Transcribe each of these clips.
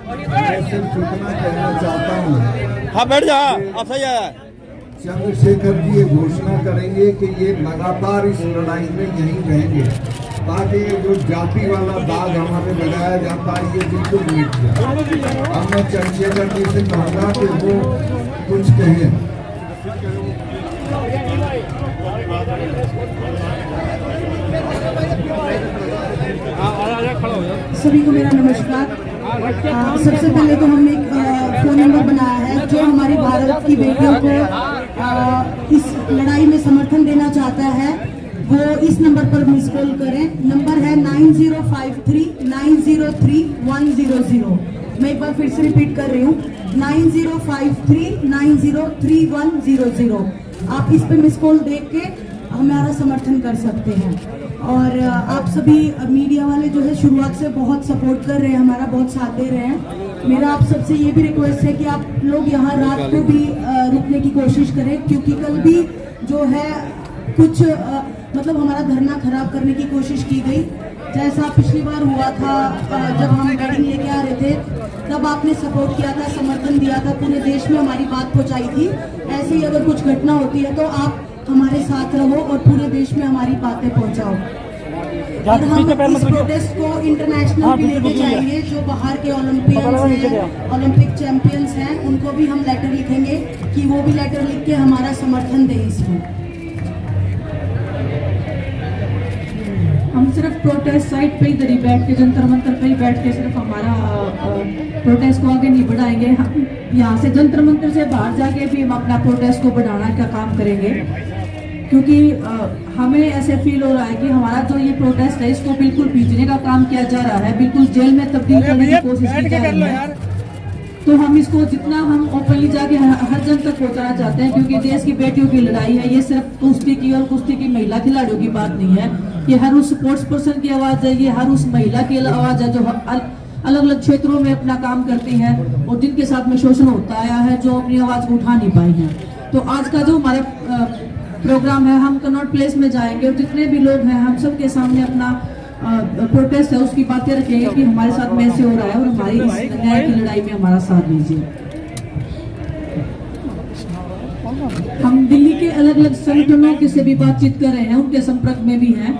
मैं सिर्फ इतना कहना चाहता हूँ। हाँ बैठ जा, आप सही है। चंद्रशेखर जी ये घोषणा करेंगे कि ये लगातार इस लड़ाई में यहीं रहेंगे, ताकि ये जो जाति वाला दाग हमारे लगाया जाता है ये बिल्कुल मिट जाए। अब मैं चंद्रशेखर जी से कहूँगा कि वो कुछ कहें। सभी को मेरा नमस्कार। सबसे पहले तो हमने एक फोन नंबर बनाया है, जो हमारी भारत की बेटियों को इस लड़ाई में समर्थन देना चाहता है वो इस नंबर पर मिस कॉल करें। नंबर है 9053 903 100। मैं एक बार फिर से रिपीट कर रही हूँ, 9053 903 100। आप इस पे मिस कॉल देख के हमारा समर्थन कर सकते हैं। और आप सभी मीडिया वाले जो है शुरुआत से बहुत सपोर्ट कर रहे हैं, हमारा बहुत साथ दे रहे हैं। मेरा आप सबसे ये भी रिक्वेस्ट है कि आप लोग यहाँ रात को भी रुकने की कोशिश करें, क्योंकि कल भी जो है कुछ मतलब हमारा धरना खराब करने की कोशिश की गई। जैसा पिछली बार हुआ था जब हम गाड़ी लेके आ रहे थे, तब आपने सपोर्ट किया था, समर्थन दिया था, पूरे देश में हमारी बात पहुंचाई थी। ऐसे ही अगर कुछ घटना होती है तो आप हमारे साथ रहो और पूरे देश में हमारी बातें पहुंचाओ। और हम इस प्रोटेस्ट को इंटरनेशनल भी लेके जाएंगे। जो बाहर के ओलंपिक चैंपियंस हैं, उनको भी हम लेटर लिखेंगे कि वो भी लेटर लिख के हमारा समर्थन दें इसमें। हम सिर्फ प्रोटेस्ट साइट पे इधर ही बैठ के, जंतर मंतर पे ही बैठ के सिर्फ हमारा प्रोटेस्ट को आगे नहीं बढ़ाएंगे। हम यहाँ से जंतर मंतर से बाहर जाके भी हम अपना प्रोटेस्ट को बढ़ाने का काम करेंगे, क्योंकि हमें ऐसे फील हो रहा है कि हमारा जो ये प्रोटेस्ट है इसको बिल्कुल पीछने का काम किया जा रहा है, बिल्कुल जेल में तब्दील करने की कोशिश की जा रही है। तो हम इसको जितना हम ओपनली जाके हर जन तक पहुंचाना चाहते हैं, क्योंकि देश की बेटियों की लड़ाई है। ये सिर्फ कुश्ती की और कुश्ती की महिला खिलाड़ियों की बात नहीं है, ये हर उस स्पोर्ट्स पर्सन की आवाज है, ये हर उस महिला की आवाज है जो अलग अलग क्षेत्रों में अपना काम करती है और जिनके साथ में शोषण होता आया है, जो अपनी आवाज को उठा नहीं पाई है। तो आज का जो हमारा प्रोग्राम है, हम कनॉट प्लेस में जाएंगे और जितने भी लोग हैं हम सबके सामने अपना प्रोटेस्ट है उसकी बातें रखेंगे कि हमारे साथ में ऐसे हो रहा है और हमारी इस न्याय की लड़ाई में हमारा साथ दीजिए। हम दिल्ली के अलग अलग संगठनों के से भी बातचीत कर रहे हैं, उनके संपर्क में भी हैं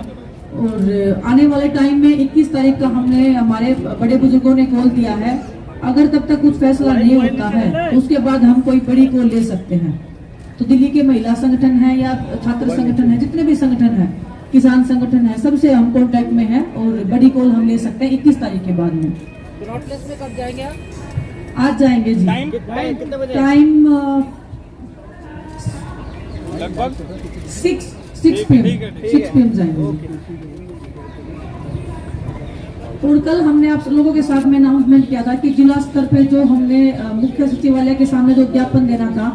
और आने वाले टाइम में 21 तारीख का हमने हमारे बड़े बुजुर्गों ने कॉल दिया है। अगर तब तक कुछ फैसला नहीं होता है तो उसके बाद हम कोई बड़ी कॉल ले सकते हैं। तो दिल्ली के महिला संगठन है या छात्र संगठन है, जितने भी संगठन है, किसान संगठन है, सबसे हम कांटेक्ट में हैं और बड़ी कॉल हम ले सकते हैं 21 तारीख के बाद में। में कब जाएंगे आप? आज जाएंगे जी। टाइम लगभग 6 PM जाएंगे। और कल हमने आप लोगों के साथ में अनाउंसमेंट किया था कि जिला स्तर पे जो हमने मुख्य सचिवालय के सामने जो ज्ञापन देना था,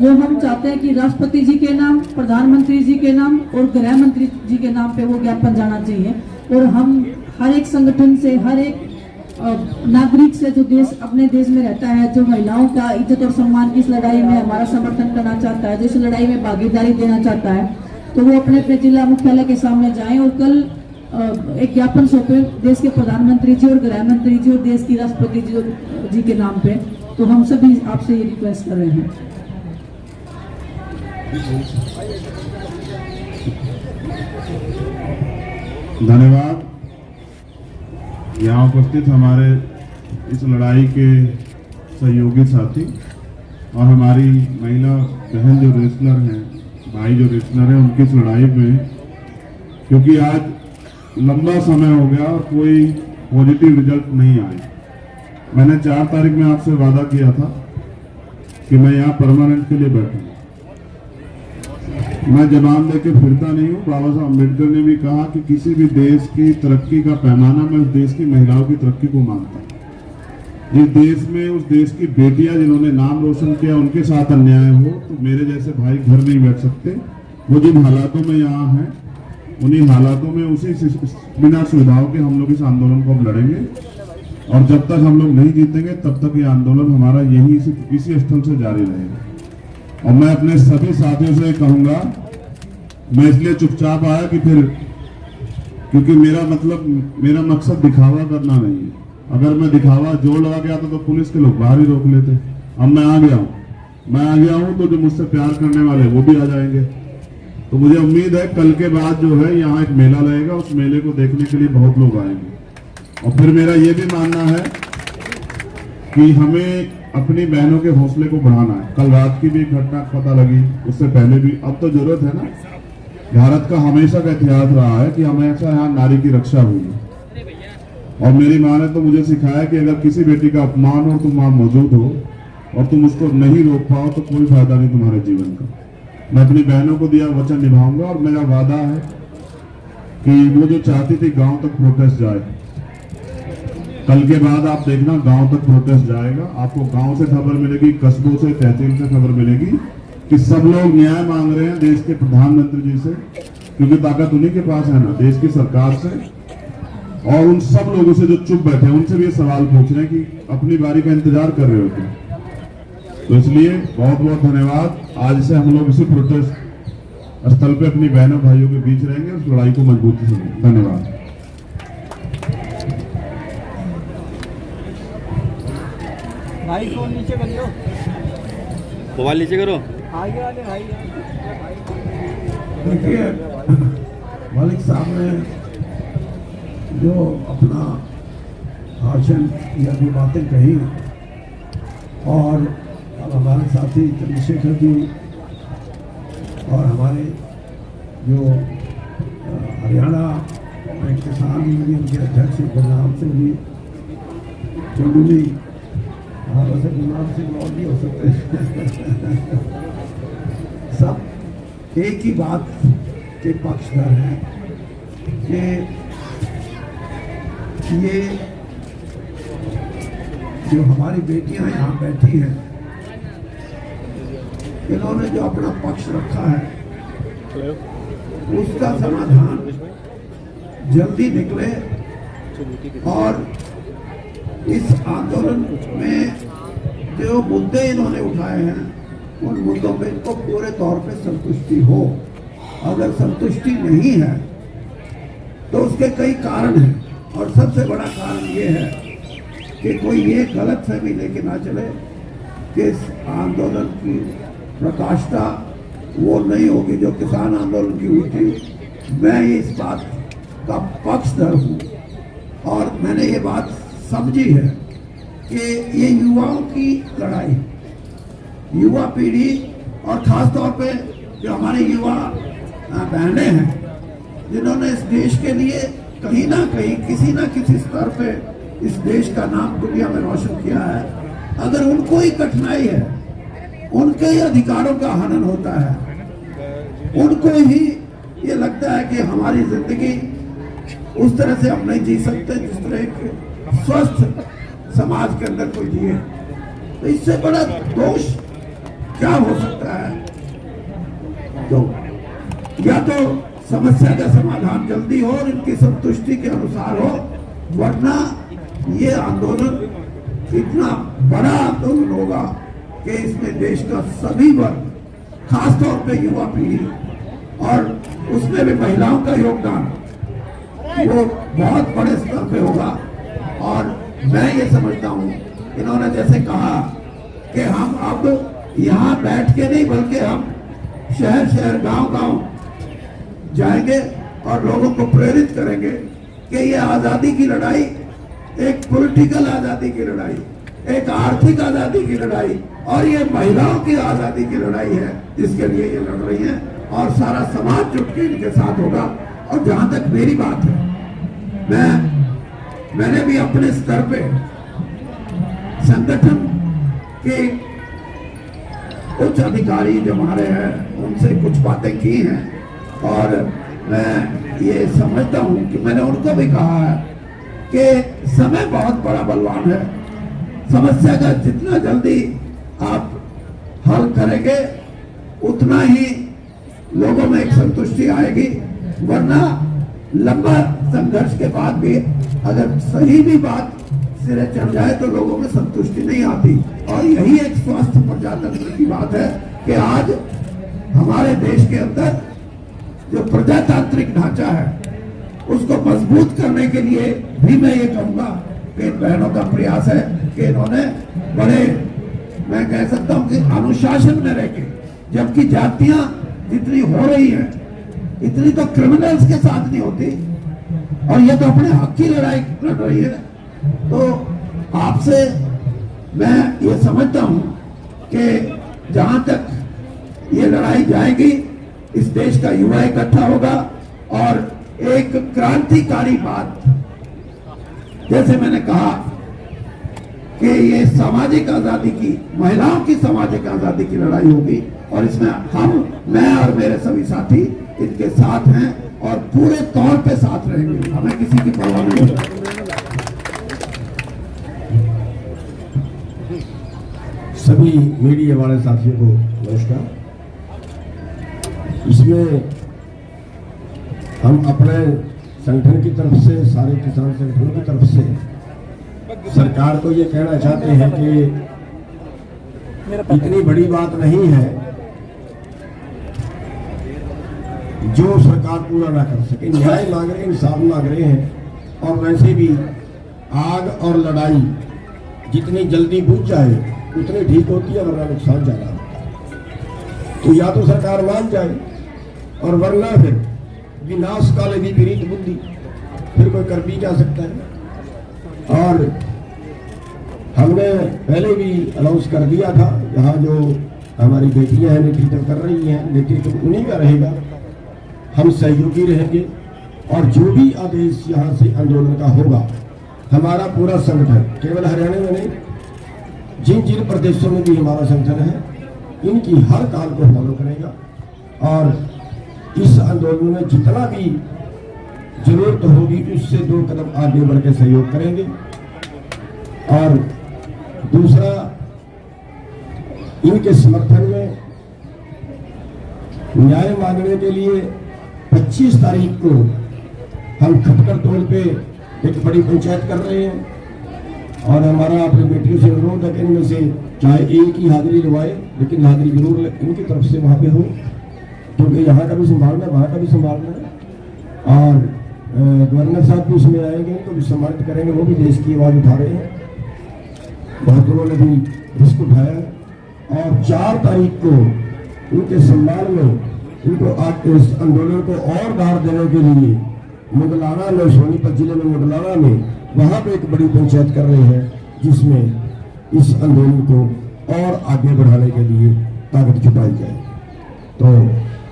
वो हम चाहते हैं कि राष्ट्रपति जी के नाम, प्रधानमंत्री जी के नाम और गृह मंत्री जी के नाम पे वो ज्ञापन जाना चाहिए। और हम हर एक संगठन से, हर एक नागरिक से जो देश अपने देश में रहता है, जो महिलाओं का इज्जत और सम्मान की इस लड़ाई में हमारा समर्थन करना चाहता है, जो इस लड़ाई में भागीदारी देना चाहता है, तो वो अपने अपने जिला मुख्यालय के सामने जाएं और कल एक ज्ञापन सौंपे देश के प्रधानमंत्री जी और गृह मंत्री जी और देश की राष्ट्रपति जी के नाम पे। तो हम सभी आपसे ये रिक्वेस्ट कर रहे हैं। धन्यवाद। यहाँ उपस्थित हमारे इस लड़ाई के सहयोगी साथी और हमारी महिला बहन जो रेसलर हैं, भाई जो रेसलर हैं, उनकी इस लड़ाई में, क्योंकि आज लंबा समय हो गया और कोई पॉजिटिव रिजल्ट नहीं आए। मैंने 4 तारीख में आपसे वादा किया था कि मैं यहाँ परमानेंट के लिए बैठूंगा। मैं जबान देके फिरता नहीं हूँ। बाबा साहब अम्बेडकर ने भी कहा कि किसी भी देश की तरक्की का पैमाना मैं उस देश की महिलाओं की तरक्की को मानता हूँ। जिस देश में उस देश की बेटियां जिन्होंने नाम रोशन किया उनके साथ अन्याय हो तो मेरे जैसे भाई घर नहीं बैठ सकते। वो जिन हालातों में यहाँ हैं उन्हीं हालातों में उसी बिना सुविधाओं के हम लोग इस आंदोलन को अब लड़ेंगे और जब तक हम लोग नहीं जीतेंगे तब तक ये आंदोलन हमारा यही इसी स्थल से जारी रहेगा। और मैं अपने सभी साथियों से कहूंगा, मैं इसलिए चुपचाप आया कि फिर, क्योंकि मेरा मकसद दिखावा करना नहीं है। अगर मैं दिखावा जोर लगा के आता तो पुलिस के लोग बाहर ही रोक लेते। अब मैं आ गया हूँ तो जो मुझसे प्यार करने वाले वो भी आ जाएंगे। तो मुझे उम्मीद है कल के बाद जो है यहाँ एक मेला लगेगा, उस मेले को देखने के लिए बहुत लोग आएंगे। और फिर मेरा ये भी मानना है कि हमें अपनी बहनों के हौसले को बढ़ाना है। कल रात की भी एक घटना पता लगी, उससे पहले भी। अब तो जरूरत है ना, भारत का हमेशा का इतिहास रहा है कि हमेशा यहाँ नारी की रक्षा हुई है। और मेरी माँ ने तो मुझे सिखाया कि अगर किसी बेटी का अपमान हो, तुम वहां मौजूद हो और तुम उसको नहीं रोक पाओ तो कोई फायदा नहीं तुम्हारे जीवन का। मैं अपनी बहनों को दिया वचन निभाऊंगा और मेरा वादा है कि वो जो चाहती थी गांव तक प्रोटेस्ट जाए, कल के बाद आप देखना गांव तक प्रोटेस्ट जाएगा। आपको गांव से खबर मिलेगी, कस्बों से, तहसील से खबर मिलेगी कि सब लोग न्याय मांग रहे हैं देश के प्रधानमंत्री जी से, क्योंकि ताकत उन्हीं के पास है ना, देश की सरकार से। और उन सब लोगों से जो चुप बैठे हैं उनसे भी ये सवाल पूछ रहे हैं कि अपनी बारी का इंतजार कर रहे हो क्या। तो इसलिए बहुत बहुत धन्यवाद। आज से हम लोग इसी प्रोटेस्ट स्थल पे अपनी बहनों भाइयों के बीच रहेंगे, उस लड़ाई को मजबूती से। धन्यवाद। भाई फोन नीचे कर लो, मोबाइल नीचे करो। आगे वाले भाई। देखिए, मलिक साहब ने जो अपना भाषण या जो बातें कही, और अब हमारे साथी चंद्रशेखर जी और हमारे जो हरियाणा में किसान यूनियन के अध्यक्ष बलराम सिंह जी, चंदूली, वैसे बलराम सिंह और भी हो सकते हैं, सब एक ही बात के पक्षधर हैं कि ये जो हमारी बेटियां यहाँ बैठी हैं, इन्होंने जो अपना पक्ष रखा है उसका समाधान जल्दी निकले और इस आंदोलन में जो मुद्दे इन्होंने उठाए हैं उन मुद्दों पे इनको पूरे तौर पे संतुष्टि हो। अगर संतुष्टि नहीं है तो उसके कई कारण हैं, और सबसे बड़ा कारण ये है कि कोई ये गलत फहमी लेके ना चले कि इस आंदोलन की प्रकाष्ठा वो नहीं होगी जो किसान आंदोलन की हुई थी। मैं इस बात का पक्षधर हूँ और मैंने ये बात समझी है कि ये युवाओं की लड़ाई, युवा पीढ़ी और खास तौर पे जो हमारे युवा बहनें हैं जिन्होंने इस देश के लिए कहीं ना कहीं किसी ना किसी स्तर पे इस देश का नाम दुनिया में रोशन किया है, अगर उनको ही कठिनाई है, उनके ही अधिकारों का हनन होता है, उनको ही ये लगता है कि हमारी जिंदगी उस तरह से हम नहीं जी सकते जिस तरह एक स्वस्थ समाज के अंदर कोई जिए, तो इससे बड़ा दोष क्या हो सकता है। तो या तो समस्या का समाधान जल्दी हो और इनकी संतुष्टि के अनुसार हो, वरना ये आंदोलन इतना बड़ा आंदोलन होगा कि इसमें देश का सभी वर्ग, खासतौर पे युवा पीढ़ी और उसमें भी महिलाओं का योगदान वो बहुत बड़े स्तर पे होगा। और मैं ये समझता हूँ, इन्होंने जैसे कहा कि हम अब यहाँ बैठ के नहीं बल्कि हम शहर शहर गांव गांव जाएंगे और लोगों को प्रेरित करेंगे कि ये आजादी की लड़ाई एक पॉलिटिकल आजादी की लड़ाई, एक आर्थिक आजादी की लड़ाई और ये महिलाओं की आजादी की लड़ाई है जिसके लिए ये लड़ रही हैं, और सारा समाज जुट के इनके साथ होगा। और जहां तक मेरी बात है, मैंने भी अपने स्तर पे संगठन के उच्च अधिकारी जो हमारे हैं उनसे कुछ बातें की हैं, और मैं ये समझता हूं कि मैंने उनको भी कहा है कि समय बहुत बड़ा बलवान है, समस्या का जितना जल्दी आप हल करेंगे उतना ही लोगों में एक संतुष्टि आएगी, वरना लंबा संघर्ष के बाद भी अगर सही भी बात सिरे चढ़ जाए तो लोगों में संतुष्टि नहीं आती। और यही एक स्वस्थ प्रजातंत्र की बात है कि आज हमारे देश के अंदर जो प्रजातांत्रिक ढांचा है उसको मजबूत करने के लिए भी मैं ये कहूंगा कि इन बहनों का प्रयास है कि इन्होंने बड़े, मैं कह सकता हूं कि अनुशासन में रह के, जबकि जातियां जितनी हो रही हैं इतनी तो क्रिमिनल्स के साथ नहीं होती, और ये तो अपने हक की लड़ाई लड़ रही है। तो आपसे मैं ये समझता हूं कि जहां तक ये लड़ाई जाएगी, इस देश का युवा इकट्ठा होगा और एक क्रांतिकारी बात, जैसे मैंने कहा कि ये सामाजिक आजादी की, महिलाओं की सामाजिक आजादी की लड़ाई होगी, और इसमें मैं और मेरे सभी साथी इनके साथ हैं और पूरे तौर पे साथ रहेंगे, हमें किसी की परवाह नहीं है। सभी मीडिया वाले साथियों को नमस्कार। इसमें हम अपने संगठन की तरफ से, सारे किसान संगठनों की तरफ से सरकार को ये कहना चाहते हैं कि इतनी बड़ी बात नहीं है जो सरकार पूरा ना कर सके। न्याय मांग रहे हैं, इंसाफ मांग रहे हैं, और वैसे भी आग और लड़ाई जितनी जल्दी बुझ जाए उतनी ठीक होती है, वरना नुकसान ज्यादा होता है। तो या तो सरकार मान जाए, और वरना फिर विनाश काले भी विपरीत बुद्धि, फिर कोई कर भी क्या सकता है। और हमने पहले भी अनाउंस कर दिया था, यहाँ जो हमारी बेटियां हैं नेतृत्व कर रही हैं, नेतृत्व उन्हीं का रहेगा, हम सहयोगी रहेंगे, और जो भी आदेश यहाँ से आंदोलन का होगा, हमारा पूरा संगठन केवल हरियाणा में नहीं, जिन जिन प्रदेशों में भी हमारा संगठन है, इनकी हर काल को फॉलो करेगा, और इस आंदोलन में जितना भी जरूरत होगी उससे 2 कदम आगे बढ़ के सहयोग करेंगे। और दूसरा, इनके समर्थन में न्याय मांगने के लिए 25 तारीख को हम खटकर तौर पे एक बड़ी पंचायत कर रहे हैं, और हमारा अपनी बेटियों से अनुरोध है कि इनमें से चाहे एक ही हाजिरी लगवाए, लेकिन हाजिरी जरूर इनकी तरफ से वहाँ पे हो, क्योंकि यहाँ का भी संभालना है, वहाँ का भी संभालना है। और गवर्नर साहब भी उसमें आएंगे, तो भी सम्मानित करेंगे, वो भी देश की आवाज़ उठा रहे हैं, बहुत लोगों ने भी रिस्क उठाया। और 4 तारीख को उनके सम्मान में, उनको इस आंदोलन को और दार देने के लिए मुगलाना में, सोनीपत जिले में मुगलाना में, वहाँ पे एक बड़ी पंचायत कर रहे हैं, जिसमें इस आंदोलन को और आगे बढ़ाने के लिए ताकत जुटाई जाए। तो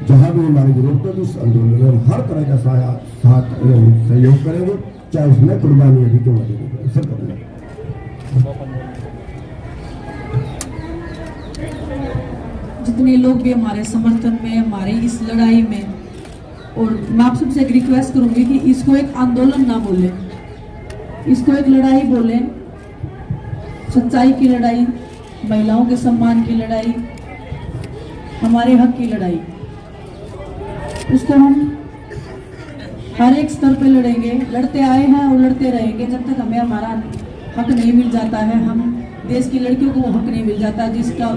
जहाँ भी हमारी जरूरत होगी इस आंदोलन में हम हर तरह का साथ सहयोग करेंगे, चाहे उसमें कुर्बानी अभी क्यों लगेगी, सब करेंगे। जितने लोग भी हमारे समर्थन में, हमारी इस लड़ाई में, और मैं आप सबसे एक रिक्वेस्ट करूंगी कि इसको एक आंदोलन ना बोलें, इसको एक लड़ाई बोलें, सच्चाई की लड़ाई, महिलाओं के सम्मान की लड़ाई, हमारे हक की लड़ाई। उसको हम हर एक स्तर पे लड़ेंगे, लड़ते आए हैं और लड़ते रहेंगे जब तक हमें हमारा हक नहीं मिल जाता है। हम देश की लड़कियों को वो हक नहीं मिल जाता जिसको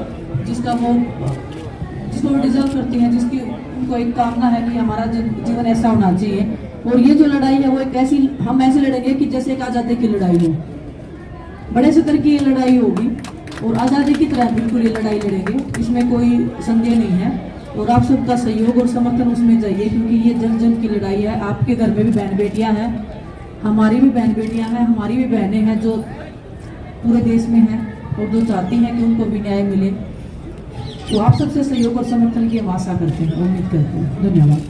वो डिजर्व करती हैं, जिसकी उनको एक कामना है कि हमारा जीवन ऐसा होना चाहिए। और ये जो लड़ाई है वो एक ऐसी, हम ऐसे लड़ेंगे कि जैसे एक आज़ादी की लड़ाई हो, बड़े स्तर की ये लड़ाई होगी, और आज़ादी की तरह बिल्कुल ये लड़ाई लड़ेंगे, इसमें कोई संदेह नहीं है। और आप सबका सहयोग और समर्थन उसमें चाहिए, क्योंकि ये जन जन की लड़ाई है। आपके घर में भी बहन बेटियां हैं, हमारी भी बहन बेटियां हैं, हमारी भी बहनें हैं जो पूरे देश में हैं और जो चाहती हैं कि उनको भी न्याय मिले। तो आप सबसे सहयोग और समर्थन की हम आशा करते हैं, उम्मीद करते हैं। धन्यवाद।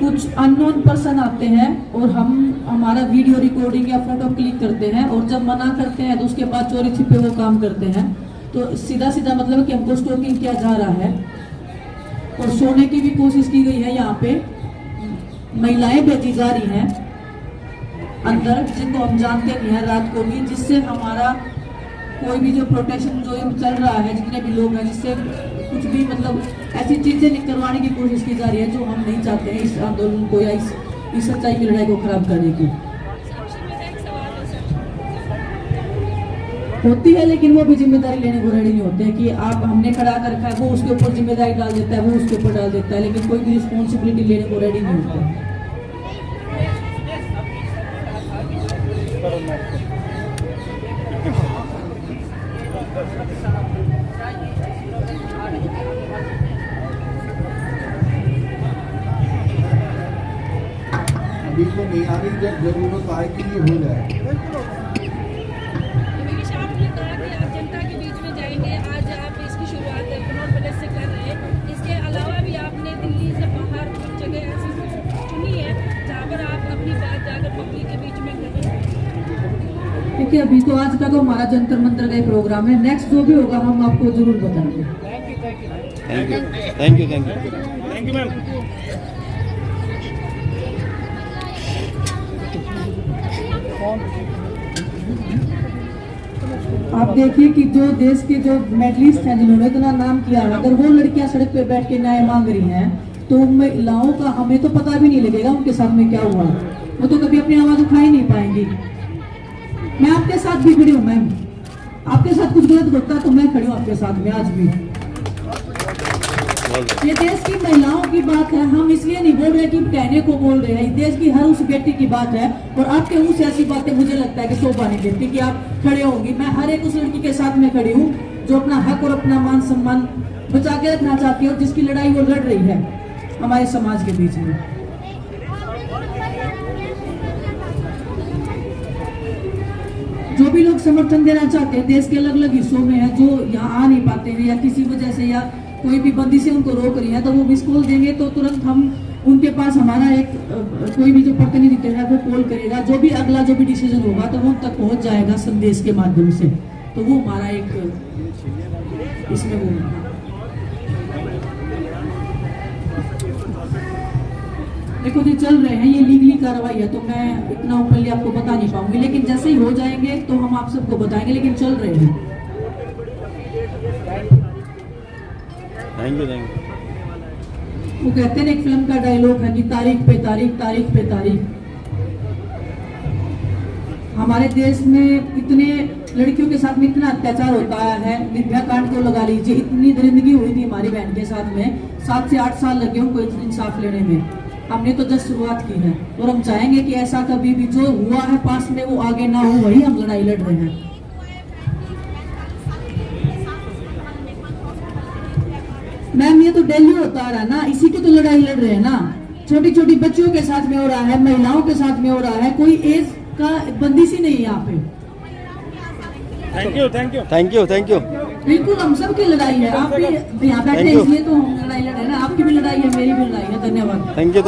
कुछ अननोन पर्सन आते हैं और हम हमारा वीडियो रिकॉर्डिंग या फोटो क्लिक करते हैं, और जब मना करते हैं तो उसके बाद चोरी छिपे वो काम करते हैं। तो सीधा सीधा मतलब कि हमको स्टॉकिंग किया जा रहा है, और सोने की भी कोशिश की गई है। यहाँ पे महिलाएं भेजी जा रही हैं अंदर, जिनको हम जानते नहीं है, रात को भी, जिससे हमारा कोई भी जो प्रोटेक्शन जो चल रहा है, जितने भी लोग हैं, जिससे कुछ भी मतलब ऐसी चीजें करवाने की कोशिश की जा रही है जो हम नहीं चाहते हैं इस आंदोलन को या इस सच्चाई की लड़ाई को खराब करने की। होती है, लेकिन वो भी जिम्मेदारी लेने को रेडी नहीं होते कि आप हमने खड़ा कर रखा है, वो उसके ऊपर जिम्मेदारी डाल देता है, वो उसके ऊपर डाल देता है, लेकिन कोई भी रिस्पॉन्सिबिलिटी लेने को रेडी नहीं होता। अभी तो नहीं आ रही, जब जरूरत आएगी ये हो जाएगा। अमीश, आपने कहा कि आप जनता के बीच में जाएंगे, आज आप इसकी शुरुआत कनॉट पैलेस से कर रहे हैं। इसके अलावा भी आपने दिल्ली से बाहर कुछ जगह ऐसी चुनी है जहाँ पर आप अपनी बात जाकर पब्लिक के बीच में कर रहे हैं। देखिए, अभी तो आज का तो हमारा जंतर मंत्र का ही प्रोग्राम है, नेक्स्ट जो भी होगा हम आपको जरूर बताएंगे। Thank you thank you thank you thank you ma'am. आप देखिए कि जो देश के जो मेडलिस्ट हैं जिन्होंने इतना नाम किया है, अगर वो लड़कियां सड़क पे बैठ के न्याय मांग रही हैं तो महिलाओं का हमें तो पता भी नहीं लगेगा उनके साथ में क्या हुआ। वो तो कभी अपनी आवाज उठा ही नहीं पाएंगी। मैं आपके साथ भी खड़ी हूँ मैम, आपके साथ कुछ गलत होता तो मैं खड़ी हूँ आपके साथ में आज भी। ये देश की महिलाओं की बात है, हम इसलिए नहीं बोल रहे कि कहने को बोल रहे हैं, ये देश की हर उस बेटी की बात है। और आपके मुंह से ऐसी बातें मुझे लगता है कि शोभा नहीं देती कि आप खड़े होंगी। मैं हर एक उस लड़की के साथ में खड़ी हूँ जो अपना हक और अपना मान सम्मान बचा के रखना चाहती है और जिसकी लड़ाई वो लड़ रही है हमारे समाज के बीच में। जो भी लोग समर्थन देना चाहते हैं देश के अलग अलग हिस्सों में है, जो यहाँ आ नहीं पाते हैं या किसी वजह से या कोई भी बंदी से उनको रोक रही है, तो वो मिस कॉल देंगे तो तुरंत हम उनके पास हमारा एक कोई भी जो प्रतिनिधि है वो कॉल करेगा। जो भी अगला जो भी डिसीजन होगा तो वो उन तक पहुंच जाएगा संदेश के माध्यम से। तो वो हमारा एक इसमें वो देखो जी चल रहे हैं, ये लीगली कार्रवाई है तो मैं इतना ओपनली आपको बता नहीं पाऊंगी, लेकिन जैसे ही हो जाएंगे तो हम आप सबको बताएंगे, लेकिन चल रहे हैं। Thank you. वो कहते हैं एक फिल्म का डायलॉग है कि तारीख पे तारीख, तारीख पे तारीख। हमारे देश में इतने लड़कियों के साथ में इतना अत्याचार होता है, निर्भया कांड को लगा लीजिए, इतनी दरिंदगी हुई थी हमारी बहन के साथ में, 7 से 8 साल लगे उनको इंसाफ लेने में। हमने तो जस्ट शुरुआत की है और हम चाहेंगे कि ऐसा कभी भी जो हुआ है पास में वो आगे ना हो, वही हम लड़ाई लड़ रहे हैं। मैम ये तो दिल्ली होता रहा ना, इसी की तो लड़ाई लड़ रहे हैं ना। छोटी छोटी बच्चियों के साथ में हो रहा है, महिलाओं के साथ में हो रहा है, कोई एज का बंदिश ही नहीं है यहाँ पे। Thank you thank you thank you thank you. बिल्कुल हम सब की लड़ाई है, आप भी यहाँ बैठे इसलिए तो हम लड़ाई लड़ रहे हैं ना, आपकी भी लड़ाई है, मेरी भी लड़ाई है। धन्यवाद। Thank you.